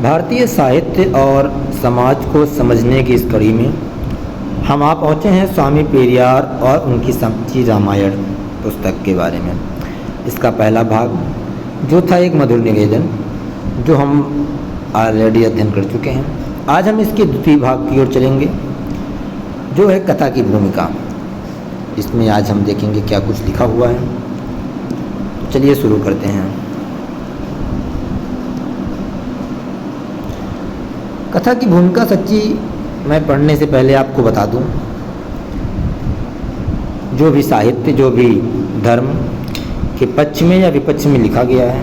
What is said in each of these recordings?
भारतीय साहित्य और समाज को समझने की इस कड़ी में हम आप पहुँचे हैं स्वामी पेरियार और उनकी सच्ची रामायण पुस्तक के बारे में। इसका पहला भाग जो था एक मधुर निवेदन, जो हम ऑलरेडी अध्ययन कर चुके हैं। आज हम इसके द्वितीय भाग की ओर चलेंगे, जो है कथा की भूमिका। इसमें आज हम देखेंगे क्या कुछ लिखा हुआ है। तो चलिए शुरू करते हैं। कथा की भूमिका सच्ची मैं पढ़ने से पहले आपको बता दूं, जो भी साहित्य, जो भी धर्म के पक्ष में या विपक्ष में लिखा गया है,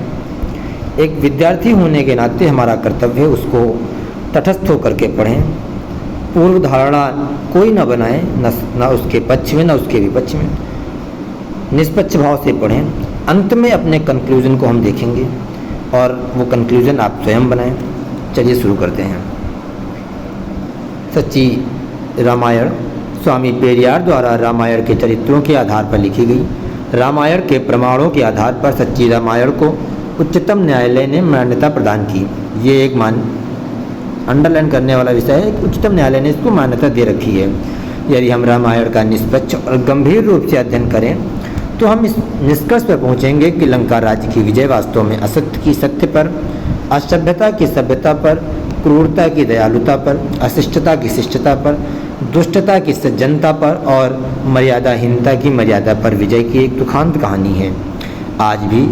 एक विद्यार्थी होने के नाते हमारा कर्तव्य है उसको तटस्थ होकर के पढ़ें। पूर्व धारणा कोई न बनाए, न उसके पक्ष में न उसके विपक्ष में, निष्पक्ष भाव से पढ़ें। अंत में अपने कंक्लूजन को हम देखेंगे और वो कंक्लूजन आप स्वयं बनाएं। चलिए शुरू करते हैं। सच्ची रामायण स्वामी पेरियार द्वारा रामायण के चरित्रों के आधार पर लिखी गई। रामायण के प्रमाणों के आधार पर सच्ची रामायण को उच्चतम न्यायालय ने मान्यता प्रदान की। ये एक अंडरलाइन करने वाला विषय है कि उच्चतम न्यायालय ने इसको मान्यता दे रखी है। यदि हम रामायण का निष्पक्ष और गंभीर रूप से अध्ययन करें तो हम इस निष्कर्ष पर पहुँचेंगे कि लंका राज्य की विजय वास्तव में असत्य की सत्य पर, असभ्यता की सभ्यता पर, क्रूरता की दयालुता पर, अशिष्टता की शिष्टता पर, दुष्टता की सज्जनता पर और मर्यादाहीनता की मर्यादा पर विजय की एक दुखांत कहानी है। आज भी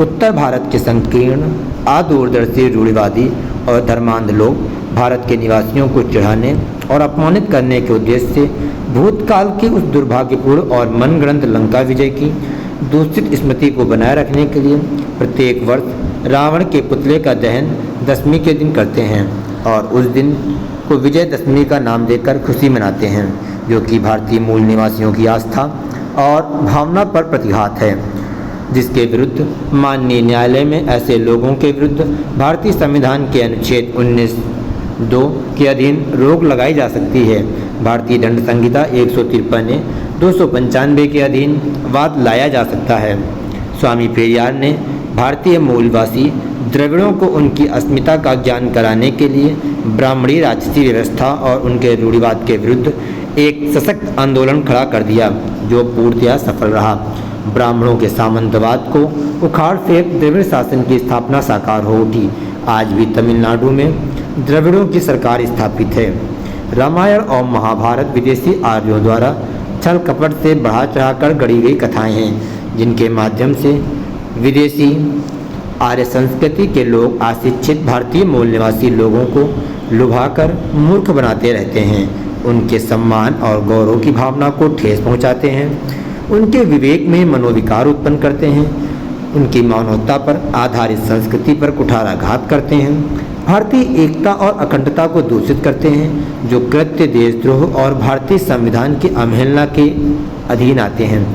उत्तर भारत के संकीर्ण, अदूरदर्शी, रूढ़िवादी और धर्मांध लोग भारत के निवासियों को चिढ़ाने और अपमानित करने के उद्देश्य से भूतकाल की उस दुर्भाग्यपूर्ण और मनगढ़ंत लंका विजय की दूषित स्मृति को बनाए रखने के लिए प्रत्येक वर्ष रावण के पुतले का दहन दशमी के दिन करते हैं और उस दिन को विजयदशमी का नाम देकर खुशी मनाते हैं, जो कि भारतीय मूल निवासियों की आस्था और भावना पर प्रतिघात है, जिसके विरुद्ध माननीय न्यायालय में ऐसे लोगों के विरुद्ध भारतीय संविधान के अनुच्छेद 19(2) के अधीन रोक लगाई जा सकती है। भारतीय दंड संहिता 153 295 के अधीन वाद लाया जा सकता है। स्वामी पेरियार ने भारतीय मूलवासी द्रविड़ों को उनकी अस्मिता का ज्ञान कराने के लिए ब्राह्मणी राजसी व्यवस्था और उनके रूढ़िवाद के विरुद्ध एक सशक्त आंदोलन खड़ा कर दिया, जो पूर्णतया सफल रहा। ब्राह्मणों के सामंतवाद को उखाड़ फेंक द्रविड़ शासन की स्थापना साकार हो उठी। आज भी तमिलनाडु में द्रविड़ों की सरकार स्थापित है। रामायण और महाभारत विदेशी आर्यों द्वारा छल कपट से बढ़ा चढ़ाकर गढ़ी गई कथाएं हैं, जिनके माध्यम से विदेशी आर्य संस्कृति के लोग अशिक्षित भारतीय मूल निवासी लोगों को लुभाकर मूर्ख बनाते रहते हैं, उनके सम्मान और गौरव की भावना को ठेस पहुंचाते हैं, उनके विवेक में मनोविकार उत्पन्न करते हैं, उनकी मानवता पर आधारित संस्कृति पर कुठाराघात करते हैं, भारतीय एकता और अखंडता को दूषित करते हैं, जो कृत्य देशद्रोह और भारतीय संविधान की अवहेलना के अधीन आते हैं।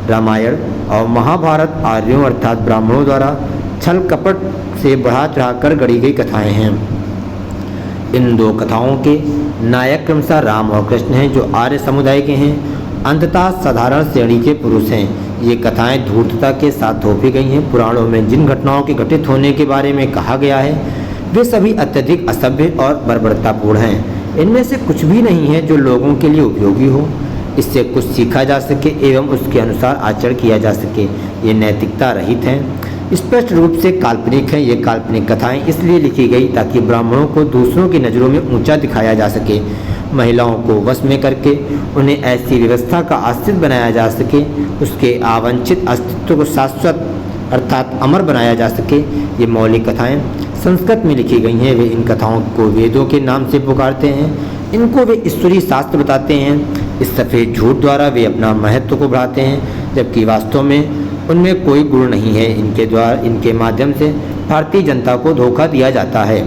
रामायण और महाभारत आर्यों अर्थात ब्राह्मणों द्वारा छल कपट से बढ़ा चढ़ाकर गढ़ी गई कथाएं हैं। इन दो कथाओं के नायक क्रमशः राम और कृष्ण हैं, जो आर्य समुदाय के हैं, अंततः साधारण श्रेणी के पुरुष हैं। ये कथाएं धूर्तता के साथ थोपी गई हैं। पुराणों में जिन घटनाओं के घटित होने के बारे में कहा गया है वे सभी अत्यधिक असभ्य और बर्बरतापूर्ण हैं। इनमें से कुछ भी नहीं है जो लोगों के लिए उपयोगी हो, इससे कुछ सीखा जा सके एवं उसके अनुसार आचरण किया जा सके। ये नैतिकता रहित हैं, स्पष्ट रूप से काल्पनिक है। ये काल्पनिक कथाएं इसलिए लिखी गई ताकि ब्राह्मणों को दूसरों की नज़रों में ऊंचा दिखाया जा सके, महिलाओं को वश में करके उन्हें ऐसी व्यवस्था का आश्रित बनाया जा सके, उसके आवांछित अस्तित्व को शाश्वत अर्थात अमर बनाया जा सके। ये मौलिक कथाएं संस्कृत में लिखी गई हैं। वे इन कथाओं को वेदों के नाम से पुकारते हैं, इनको वे ईश्वरीय शास्त्र बताते हैं। इस सफ़ेद झूठ द्वारा वे अपना महत्व को बढ़ाते हैं, जबकि वास्तव में उनमें कोई गुण नहीं है। इनके माध्यम से भारतीय जनता को धोखा दिया जाता है।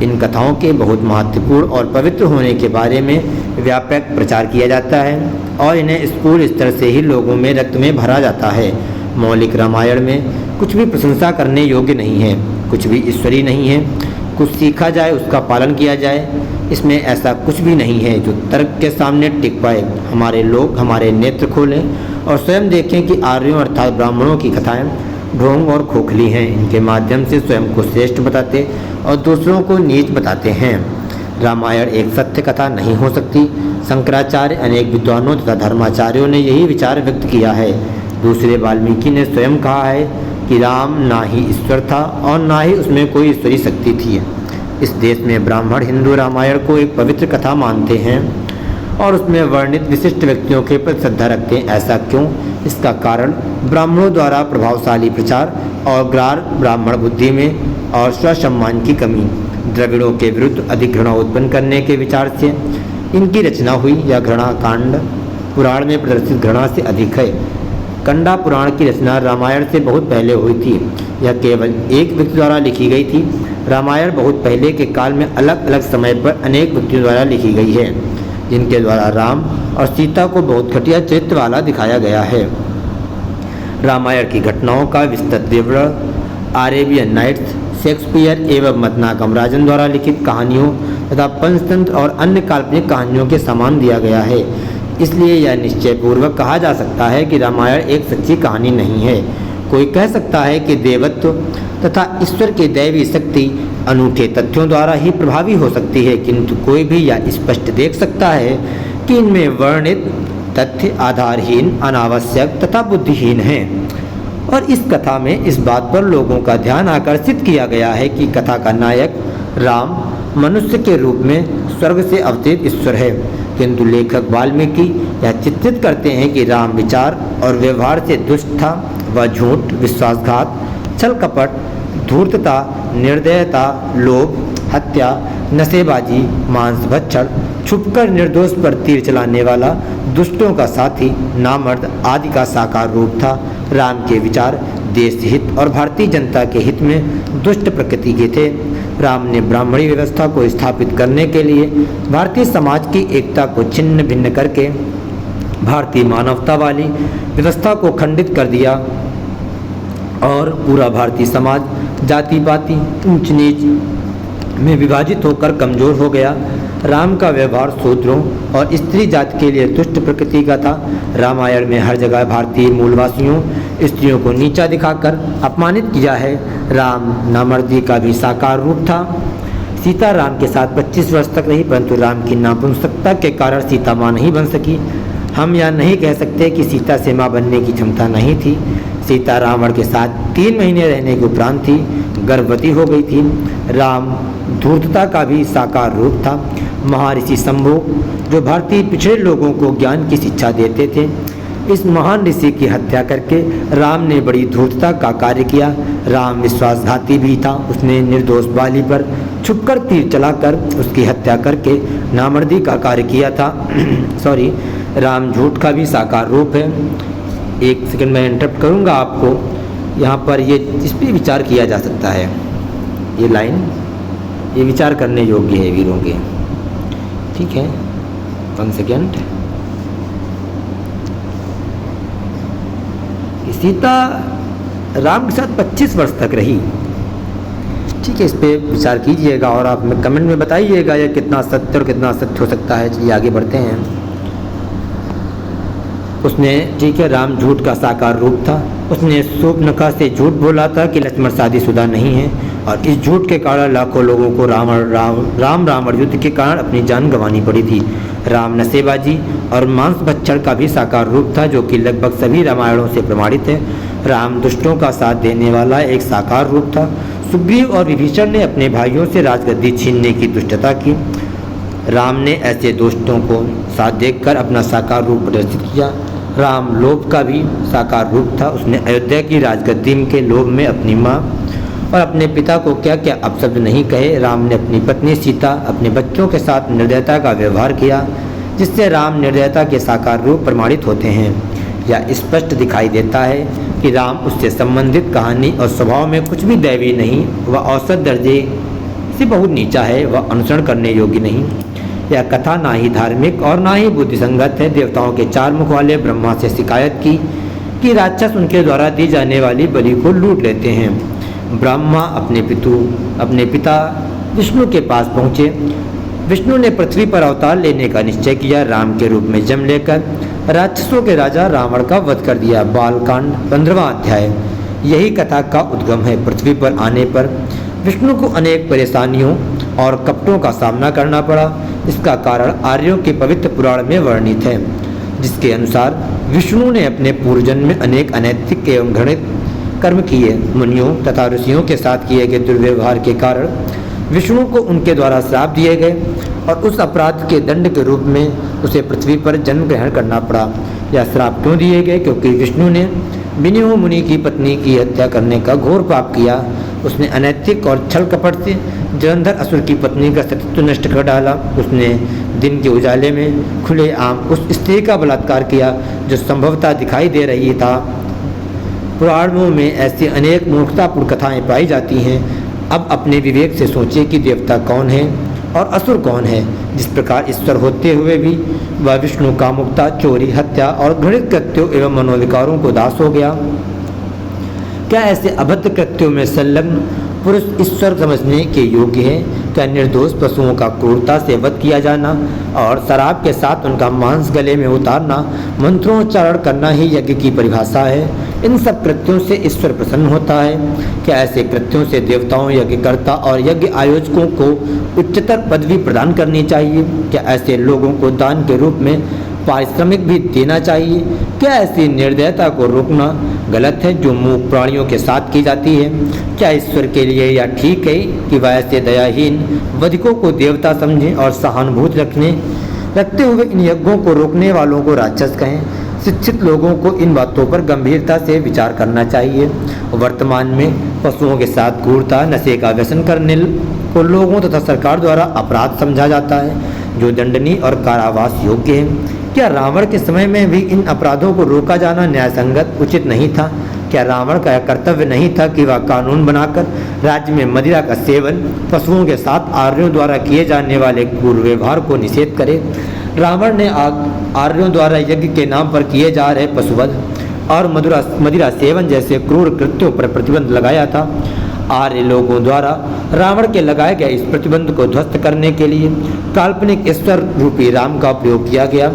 इन कथाओं के बहुत महत्वपूर्ण और पवित्र होने के बारे में व्यापक प्रचार किया जाता है और इन्हें स्कूल स्तर से ही लोगों में रक्त में भरा जाता है। मौलिक रामायण में कुछ भी प्रशंसा करने योग्य नहीं है, कुछ भी ईश्वरीय नहीं है। कुछ सीखा जाए, उसका पालन किया जाए, इसमें ऐसा कुछ भी नहीं है जो तर्क के सामने टिक पाए। हमारे लोग हमारे नेत्र खोलें और स्वयं देखें कि आर्यों अर्थात ब्राह्मणों की कथाएं ढोंग और खोखली हैं। इनके माध्यम से स्वयं को श्रेष्ठ बताते और दूसरों को नीच बताते हैं। रामायण एक सत्य कथा नहीं हो सकती। शंकराचार्य, अनेक विद्वानों तथा धर्माचार्यों ने यही विचार व्यक्त किया है। दूसरे वाल्मीकि ने स्वयं कहा है कि राम ना ही ईश्वर था और ना ही उसमें कोई ईश्वरी शक्ति थी। इस देश में ब्राह्मण हिंदू रामायण को एक पवित्र कथा मानते हैं और उसमें वर्णित विशिष्ट व्यक्तियों के प्रति श्रद्धा रखते हैं। ऐसा क्यों? इसका कारण ब्राह्मणों द्वारा प्रभावशाली प्रचार और ग्रार ब्राह्मण बुद्धि में और स्वसम्मान की कमी, द्रविड़ों के विरुद्ध अधिक घृणा उत्पन्न करने के विचार से इनकी रचना हुई। यह घृणा कांड पुराण में प्रदर्शित घृणा से अधिक है। कंडा पुराण की रचना रामायण से बहुत पहले हुई थी। यह केवल एक व्यक्ति द्वारा लिखी गई थी। रामायण बहुत पहले के काल में अलग अलग समय पर अनेक व्यक्तियों द्वारा लिखी गई है, जिनके द्वारा राम और सीता को बहुत घटिया चरित्र वाला दिखाया गया है। रामायण की घटनाओं का विस्तृत विवरण अरेबियन नाइट्स, शेक्सपियर एवं मदनाकम राजन द्वारा लिखित कहानियों तथा पंचतंत्र और अन्य काल्पनिक कहानियों के समान दिया गया है। इसलिए यह निश्चय पूर्वक कहा जा सकता है कि रामायण एक सच्ची कहानी नहीं है। कोई कह सकता है कि देवत्व तथा ईश्वर की दैवी शक्ति अनूठे तथ्यों द्वारा ही प्रभावी हो सकती है, किंतु कोई भी यह स्पष्ट देख सकता है कि इनमें वर्णित तथ्य आधारहीन, अनावश्यक तथा बुद्धिहीन हैं। और इस कथा में इस बात पर लोगों का ध्यान आकर्षित किया गया है कि कथा का नायक राम मनुष्य के रूप में स्वर्ग से अवतरित ईश्वर है, किंतु लेखक वाल्मीकि यह चित्रित करते हैं कि राम विचार और व्यवहार से दुष्ट था। वह झूठ, विश्वासघात, छल कपट, धूर्तता, निर्दयता, लोभ, हत्या, नशेबाजी, मांस भक्षण, छुपकर निर्दोष पर तीर चलाने वाला, दुष्टों का साथी, नामर्द आदि का साकार रूप था। राम के विचार देश हित और भारतीय जनता के हित में दुष्ट प्रकृति के थे। राम ने ब्राह्मणी व्यवस्था को स्थापित करने के लिए भारतीय समाज की एकता को छिन्न भिन्न करके भारतीय मानवता वाली व्यवस्था को खंडित कर दिया और पूरा भारतीय समाज जाति पाति, ऊंच नीच में विभाजित होकर कमजोर हो गया। राम का व्यवहार शूद्रों और स्त्री जाति के लिए दुष्ट प्रकृति का था। रामायण में हर जगह भारतीय मूलवासियों, स्त्रियों को नीचा दिखाकर अपमानित किया है। राम नामर्दी का भी साकार रूप था। सीता राम के साथ 25 वर्ष तक रही, परंतु राम की नापुंसकता के कारण सीता माँ नहीं बन सकी। हम यह नहीं कह सकते कि सीता से माँ बनने की क्षमता नहीं थी। सीता रावण के साथ 3 महीने रहने के उपरांत थी गर्भवती हो गई थी। राम धूर्तता का भी साकार रूप था। महर्षि शंभु, जो भारतीय पिछड़े लोगों को ज्ञान की शिक्षा देते थे, इस महान ऋषि की हत्या करके राम ने बड़ी धूर्तता का कार्य किया। राम विश्वासघाती भी था। उसने निर्दोष बाली पर छुपकर तीर चलाकर उसकी हत्या करके नामर्दी का कार्य किया था। राम झूठ का भी साकार रूप है। एक सेकंड मैं इंटरप्ट करूंगा आपको। यहाँ पर ये इस पर विचार किया जा सकता है। ये लाइन ये विचार करने योग्य है वीरों के। ठीक है, 1 सेकेंड। सीता राम के साथ 25 वर्ष तक रही। ठीक है, इस पे विचार कीजिएगा और आप कमेंट में बताइएगा यह कितना सत्य और कितना असत्य हो सकता है। चलिए आगे बढ़ते हैं। उसने, ठीक है, राम झूठ का साकार रूप था। उसने शूर्पणखा से झूठ बोला था कि लक्ष्मण शादीशुदा नहीं है और इस झूठ के कारण लाखों लोगों को रावण युद्ध के कारण अपनी जान गंवानी पड़ी थी। राम नशेबाजी और मांस भक्षण का भी साकार रूप था, जो कि लगभग सभी रामायणों से प्रमाणित है। राम दुष्टों का साथ देने वाला एक साकार रूप था। सुग्रीव और विभीषण ने अपने भाइयों से राजगद्दी छीनने की दुष्टता की। राम ने ऐसे दुष्टों को साथ देखकर अपना साकार रूप प्रदर्शित किया। राम लोभ का भी साकार रूप था। उसने अयोध्या की राजगद्दी के लोभ में अपनी माँ और अपने पिता को क्या क्या अपशब्द नहीं कहे। राम ने अपनी पत्नी सीता, अपने बच्चों के साथ निर्दयता का व्यवहार किया, जिससे राम निर्दयता के साकार रूप प्रमाणित होते हैं। यह स्पष्ट दिखाई देता है कि राम उससे संबंधित कहानी और स्वभाव में कुछ भी दैवी नहीं, वह औसत दर्जे से बहुत नीचा है, वह अनुसरण करने योग्य नहीं। यह कथा ना ही धार्मिक और ना ही बुद्धिसंगत है। देवताओं के 4 मुख वाले ब्रह्मा से शिकायत की कि राक्षस उनके द्वारा दी जाने वाली बलि को लूट लेते हैं। ब्रह्मा अपने पिता विष्णु के पास पहुँचे। विष्णु ने पृथ्वी पर अवतार लेने का निश्चय किया। राम के रूप में जन्म लेकर राक्षसों के राजा रावण का वध कर दिया। बालकांड 15वां अध्याय। यही कथा का उद्गम है। पृथ्वी पर आने पर विष्णु को अनेक परेशानियों और कपटों का सामना करना पड़ा। इसका कारण आर्यों के पवित्र पुराण में वर्णित है, जिसके अनुसार विष्णु ने अपने पूर्वजन्म में अनेक अनैतिक एवं घृणित कर्म किए। मुनियों तथा ऋषियों के साथ किए गए दुर्व्यवहार के कारण विष्णु को उनके द्वारा श्राप दिए गए और उस अपराध के दंड के रूप में उसे पृथ्वी पर जन्म ग्रहण करना पड़ा। यह श्राप क्यों दिए गए? क्योंकि विष्णु ने विनियोह मुनि की पत्नी की हत्या करने का घोर पाप किया। उसने अनैतिक और छल कपट से जलंधर असुर की पत्नी का सतीत्व नष्ट कर डाला। उसने दिन के उजाले में खुलेआम उस स्त्री का बलात्कार किया जो संभवतः दिखाई दे रही था। पुराणों में ऐसी अनेक मूर्खतापूर्ण कथाएं पाई जाती हैं। अब अपने विवेक से सोचिए कि देवता कौन है और असुर कौन है। जिस प्रकार ईश्वर होते हुए भी वह विष्णु कामुकता, चोरी, हत्या और घृणित कृत्यों एवं मनोविकारों को दास हो गया। क्या ऐसे अभद्र कृत्यों में संलग्न पुरुष ईश्वर समझने के योग्य है? क्या निर्दोष पशुओं का क्रूरता से वध किया जाना और शराब के साथ उनका मांस गले में उतारना, मंत्रोच्चारण करना ही यज्ञ की परिभाषा है? इन सब कृत्यों से ईश्वर प्रसन्न होता है? क्या ऐसे कृत्यों से देवताओं, यज्ञकर्ता और यज्ञ आयोजकों को उच्चतर पदवी प्रदान करनी चाहिए? क्या ऐसे लोगों को दान के रूप में पारिश्रमिक भी देना चाहिए? क्या ऐसी निर्दयता को रोकना गलत है जो मूक प्राणियों के साथ की जाती है? क्या ईश्वर के लिए यह ठीक है कि वह ऐसे दयाहीन वधिकों को देवता समझें और सहानुभूति रखते हुए इन यज्ञों को रोकने वालों को राक्षस कहें? शिक्षित लोगों को इन बातों पर गंभीरता से विचार करना चाहिए। वर्तमान में पशुओं के साथ क्रूरता, नशे का व्यसन करने को लोगों तथा सरकार द्वारा अपराध समझा जाता है जो दंडनीय और कारावास योग्य है। क्या रावण के समय में भी इन अपराधों को रोका जाना न्यायसंगत उचित नहीं था? क्या रावण का कर्तव्य नहीं था कि वह कानून बनाकर राज्य में मदिरा का सेवन, पशुओं के साथ आर्यों द्वारा किए जाने वाले क्रूर व्यवहार को निषेध करे? रावण ने आर्यों द्वारा यज्ञ के नाम पर किए जा रहे पशुवध और मदिरा सेवन जैसे क्रूर कृत्यों पर प्रतिबंध लगाया था। आर्य लोगों द्वारा रावण के लगाए गए इस प्रतिबंध को ध्वस्त करने के लिए काल्पनिक ईश्वर रूपी राम का प्रयोग किया गया।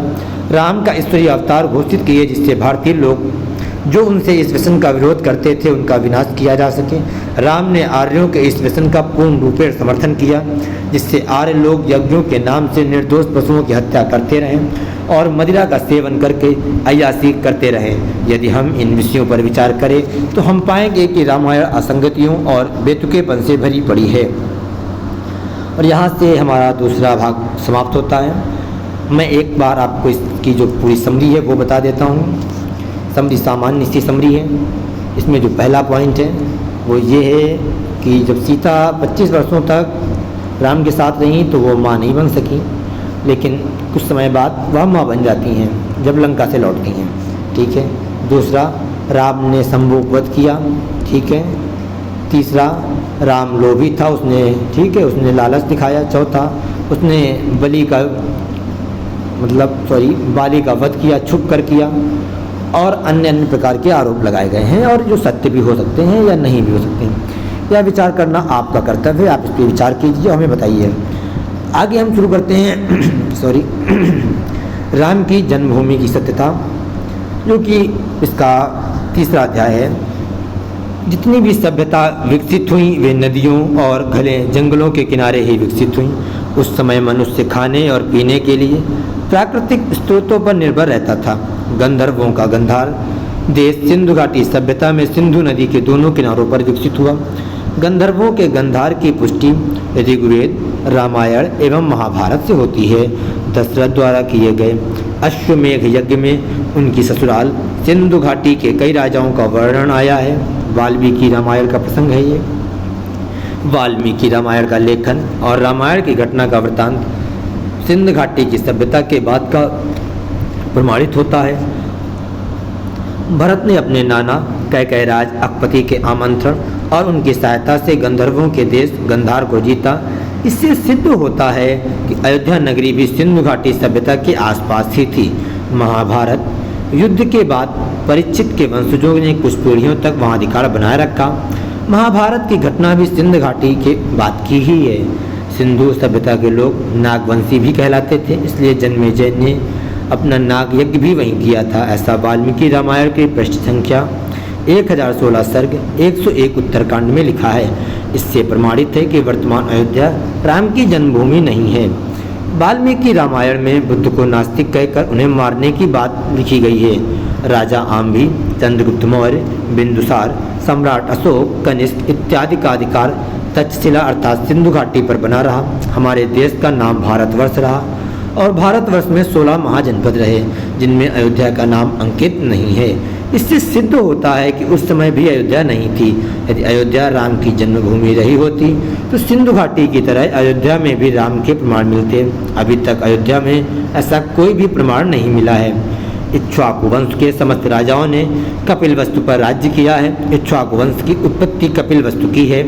राम का ईश्वरीय अवतार घोषित किए जिससे भारतीय लोग जो उनसे इस व्यसन का विरोध करते थे उनका विनाश किया जा सके। राम ने आर्यों के इस व्यसन का पूर्ण रूपेण समर्थन किया जिससे आर्य लोग यज्ञों के नाम से निर्दोष पशुओं की हत्या करते रहें और मदिरा का सेवन करके अय्यासी करते रहें। यदि हम इन विषयों पर विचार करें तो हम पाएंगे कि रामायण असंगतियों और बेतुकेपन से भरी पड़ी है। और यहाँ से हमारा दूसरा भाग समाप्त होता है। मैं एक बार आपको इसकी जो पूरी समरी है वो बता देता हूँ। समरी सामान्य सी समरी है। इसमें जो पहला पॉइंट है वो ये है कि जब सीता 25 वर्षों तक राम के साथ रहीं तो वो माँ नहीं बन सकी, लेकिन कुछ समय बाद वह माँ बन जाती हैं जब लंका से लौटती हैं। ठीक है। दूसरा, राम ने शंभू को वध किया। ठीक है। तीसरा, राम लोभी था, उसने ठीक है उसने लालच दिखाया। चौथा, उसने बाली का वध किया, छुप कर किया। और अन्य अन्य प्रकार के आरोप लगाए गए हैं और जो सत्य भी हो सकते हैं या नहीं भी हो सकते हैं। यह विचार करना आपका कर्तव्य है। आप इस पर विचार कीजिए, हमें बताइए। आगे हम शुरू करते हैं राम की जन्मभूमि की सत्यता, जो कि इसका तीसरा अध्याय है। जितनी भी सभ्यता विकसित हुई वे नदियों और घने जंगलों के किनारे ही विकसित हुई। उस समय मनुष्य खाने और पीने के लिए प्राकृतिक स्रोतों पर निर्भर रहता था। गंधर्वों का गंधार देश सिंधु घाटी सभ्यता में सिंधु नदी के दोनों किनारों पर विकसित हुआ। गंधर्वों के गंधार की पुष्टि ऋग्वेद, रामायण एवं महाभारत से होती है। दशरथ द्वारा किए गए अश्वमेघ यज्ञ में उनकी ससुराल सिंधु घाटी के कई राजाओं का वर्णन आया है। वाल्मीकि रामायण का प्रसंग है ये। वाल्मीकि रामायण का लेखन और रामायण की घटना का वृत्तांत सिंधु घाटी की सभ्यता के बाद का प्रमाणित होता है। भरत ने अपने नाना कैकयराज अकपति के आमंत्रण और उनकी सहायता से गंधर्वों के देश गंधार को जीता। इससे सिद्ध होता है कि अयोध्या नगरी भी सिंधु घाटी सभ्यता के आसपास ही थी। महाभारत युद्ध के बाद परीक्षित के वंशजों ने कुछ पीढ़ियों तक वहां अधिकार बनाए रखा। महाभारत की घटना भी सिंधु घाटी के बाद की ही है। सिंधु सभ्यता के लोग नागवंशी भी कहलाते थे, इसलिए जन्मेजय ने अपना नाग यज्ञ भी वहीं किया था। ऐसा वाल्मीकि रामायण की पृष्ठ संख्या 1016 सर्ग 101 उत्तरकांड में लिखा है। इससे प्रमाणित है कि वर्तमान अयोध्या राम की जन्मभूमि नहीं है। वाल्मीकि रामायण में बुद्ध को नास्तिक कहकर उन्हें मारने की बात लिखी गई है। राजा आम्भी, चंद्रगुप्त मौर्य, बिंदुसार, सम्राट अशोक, कनिष्क इत्यादि का अधिकार तक्षशिला अर्थात सिंधु घाटी पर बना रहा। हमारे देश का नाम भारतवर्ष रहा और भारतवर्ष में 16 महाजनपद रहे, जिनमें अयोध्या का नाम अंकित नहीं है। इससे सिद्ध होता है कि उस समय भी अयोध्या नहीं थी। यदि अयोध्या राम की जन्मभूमि रही होती तो सिंधु घाटी की तरह अयोध्या में भी राम के प्रमाण मिलते। अभी तक अयोध्या में ऐसा कोई भी प्रमाण नहीं मिला है। इक्ष्वाकु वंश के समस्त राजाओं ने कपिलवस्तु पर राज्य किया है। इक्ष्वाकु वंश की उत्पत्ति कपिलवस्तु की है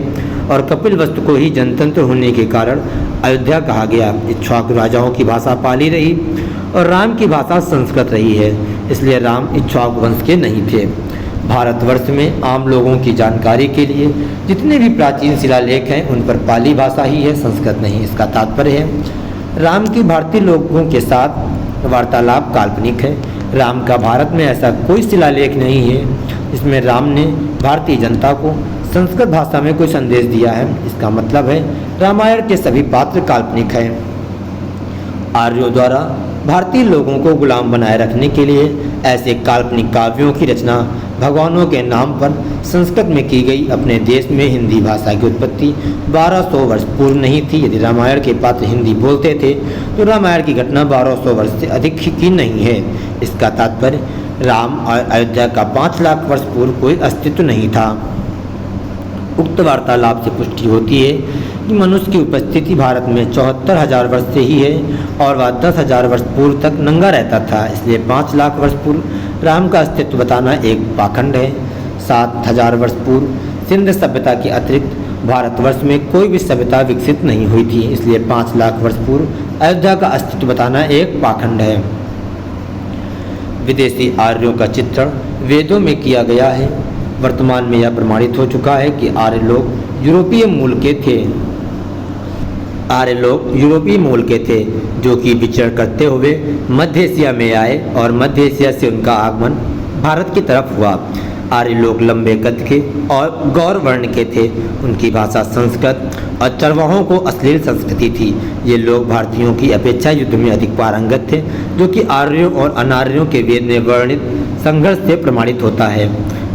और कपिलवस्तु को ही जनतंत्र होने के कारण अयोध्या कहा गया। इक्ष्वाकु राजाओं की भाषा पाली रही और राम की भाषा संस्कृत रही है, इसलिए राम इक्ष्वाकु वंश के नहीं थे। भारतवर्ष में आम लोगों की जानकारी के लिए जितने भी प्राचीन शिलालेख हैं उन पर पाली भाषा ही है, संस्कृत नहीं। इसका तात्पर्य है राम की भारतीय लोगों के साथ वार्तालाप काल्पनिक है। राम का भारत में ऐसा कोई शिलालेख नहीं है जिसमें राम ने भारतीय जनता को संस्कृत भाषा में कोई संदेश दिया है। इसका मतलब है रामायण के सभी पात्र काल्पनिक हैं। आर्यों द्वारा भारतीय लोगों को गुलाम बनाए रखने के लिए ऐसे काल्पनिक काव्यों की रचना भगवानों के नाम पर संस्कृत में की गई। अपने देश में हिंदी भाषा की उत्पत्ति 1200 वर्ष पूर्व नहीं थी। यदि रामायण के पात्र हिंदी बोलते थे तो रामायण की घटना 1200 वर्ष से अधिक की नहीं है। इसका तात्पर्य राम और अयोध्या का 5 लाख वर्ष पूर्व कोई अस्तित्व नहीं था। उक्त वार्तालाप से पुष्टि होती है कि मनुष्य की उपस्थिति भारत में 74,000 वर्ष से ही है और वह 10,000 वर्ष पूर्व तक नंगा रहता था। इसलिए 5 लाख वर्ष पूर्व राम का अस्तित्व बताना एक पाखंड है। 7,000 वर्ष पूर्व सिंध सभ्यता के अतिरिक्त भारतवर्ष में कोई भी सभ्यता विकसित नहीं हुई थी, इसलिए 5 लाख वर्ष पूर्व अयोध्या का अस्तित्व बताना एक पाखंड है। विदेशी आर्यों का चित्रण वेदों में किया गया है। वर्तमान में यह प्रमाणित हो चुका है कि आर्य लोग यूरोपीय मूल के थे। आर्य लोग यूरोपीय मूल के थे जो कि विचरण करते हुए मध्य एशिया में आए और मध्य एशिया से उनका आगमन भारत की तरफ हुआ। आर्य लोग लंबे कद के और गौर वर्ण के थे। उनकी भाषा संस्कृत और चरवाहों को अश्लील संस्कृति थी। ये लोग भारतीयों की अपेक्षा युद्ध में अधिक पारंगत थे, जो कि आर्यों और अनार्यों के वेद में वर्णित संघर्ष से प्रमाणित होता है।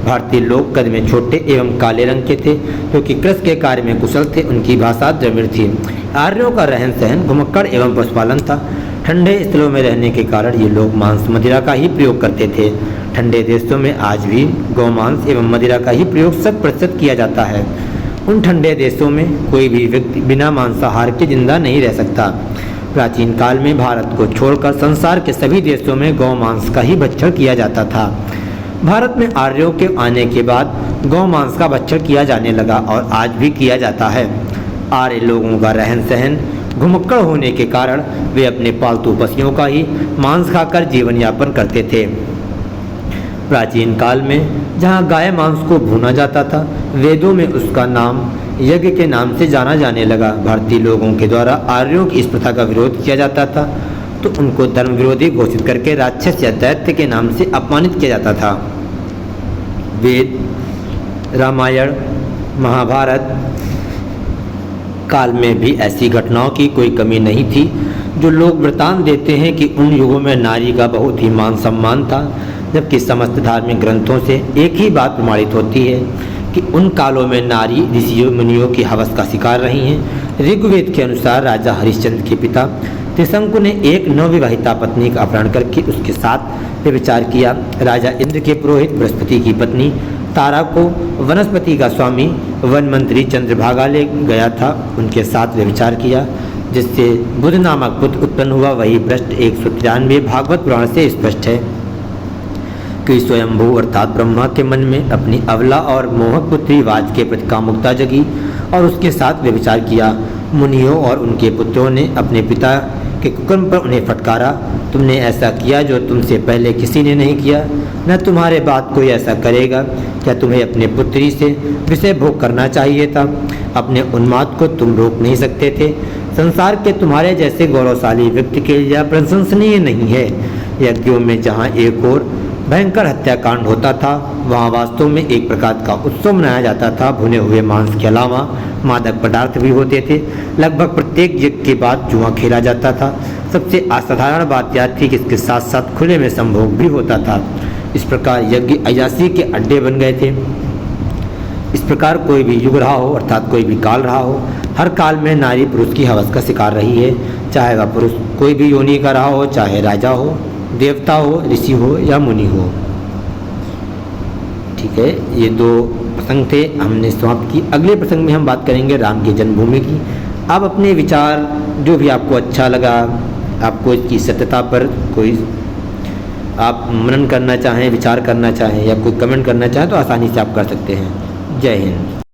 भारतीय लोग कद में छोटे एवं काले रंग के थे, जो कि कृषि के कार्य में कुशल थे। उनकी भाषा द्रविड़ थी। आर्यों का रहन सहन घुमक्कड़ एवं पशुपालन था। ठंडे स्थलों में रहने के कारण ये लोग मांस मदिरा का ही प्रयोग करते थे। ठंडे देशों में आज भी गौमांस एवं मदिरा का ही प्रयोग 100% किया जाता है। उन ठंडे देशों में कोई भी व्यक्ति बिना मांसाहार के जिंदा नहीं रह सकता। प्राचीन काल में भारत को छोड़कर संसार के सभी देशों में गौमांस का ही भक्षण किया जाता था। भारत में आर्यों के आने के बाद गौमांस का भक्षण किया जाने लगा और आज भी किया जाता है। आर्य लोगों का रहन सहन घुमक्कड़ होने के कारण वे अपने पालतू पशुओं का ही मांस खाकर जीवन यापन करते थे। प्राचीन काल में जहाँ गाय मांस को भूना जाता था, वेदों में उसका नाम यज्ञ के नाम से जाना जाने लगा। भारतीय लोगों के द्वारा आर्यों की इस प्रथा का विरोध किया जाता था तो उनको धर्म विरोधी घोषित करके राक्षस या दैत्य के नाम से अपमानित किया जाता था। वेद, रामायण, महाभारत काल में भी ऐसी घटनाओं की कोई कमी नहीं थी। जो लोग वृतांत देते हैं कि उन युगों में नारी का बहुत ही मान सम्मान था, जबकि समस्त धार्मिक ग्रंथों से एक ही बात प्रमाणित होती है कि उन कालों में नारी ऋषियों मुनियों की हवस का शिकार रही हैं। ऋग्वेद के अनुसार राजा हरिश्चंद्र के पिता त्रिशंकु ने एक नवविवाहिता पत्नी का अपहरण करके उसके साथ व्यभिचार किया। राजा इंद्र के पुरोहित बृहस्पति की पत्नी तारा को वनस्पति का स्वामी वन मंत्री चंद्रभागा ले गया था, उनके साथ व्यभिचार किया, जिससे बुध नामक पुत्र उत्पन्न हुआ। वही पृष्ठ 193 भागवत पुराण से स्पष्ट है कि स्वयंभू अर्थात ब्रह्मा के मन में अपनी अबला और मोहक पुत्री वाज के प्रति कामुकता जगी और उसके साथ व्यभिचार किया। मुनियों और उनके पुत्रों ने अपने पिता के कुकर्म पर उन्हें फटकारा। तुमने ऐसा किया जो तुमसे पहले किसी ने नहीं किया, न तुम्हारे बाद कोई ऐसा करेगा। क्या तुम्हें अपने पुत्री से विषय भोग करना चाहिए था? अपने उन्माद को तुम रोक नहीं सकते थे। संसार के तुम्हारे जैसे गौरवशाली व्यक्ति के लिए प्रशंसनीय नहीं है। यज्ञों में जहाँ एक और भयंकर हत्याकांड होता था। वहाँ वास्तव में एक प्रकार का उत्सव मनाया जाता था। भुने हुए मांस के अलावा मादक पदार्थ भी होते थे। लगभग प्रत्येक यज्ञ के बाद जुआ खेला जाता था। सबसे असाधारण बात यह थी कि इसके साथ साथ खुले में संभोग भी होता था। इस प्रकार यज्ञ अय्याशी के अड्डे बन गए थे। इस प्रकार कोई भी युग रहा हो, अर्थात कोई भी काल रहा हो, हर काल में नारी पुरुष की हवस का शिकार रही है। चाहे वह पुरुष कोई भी योनि का रहा हो, चाहे राजा हो, देवता हो, ऋषि हो या मुनि हो। ठीक है, ये 2 प्रसंग थे, हमने समाप्त की। अगले प्रसंग में हम बात करेंगे राम की जन्मभूमि की। आप अपने विचार जो भी आपको अच्छा लगा, आपको इसकी सत्यता पर कोई आप मनन करना चाहें, विचार करना चाहें या कोई कमेंट करना चाहें तो आसानी से आप कर सकते हैं। जय हिंद।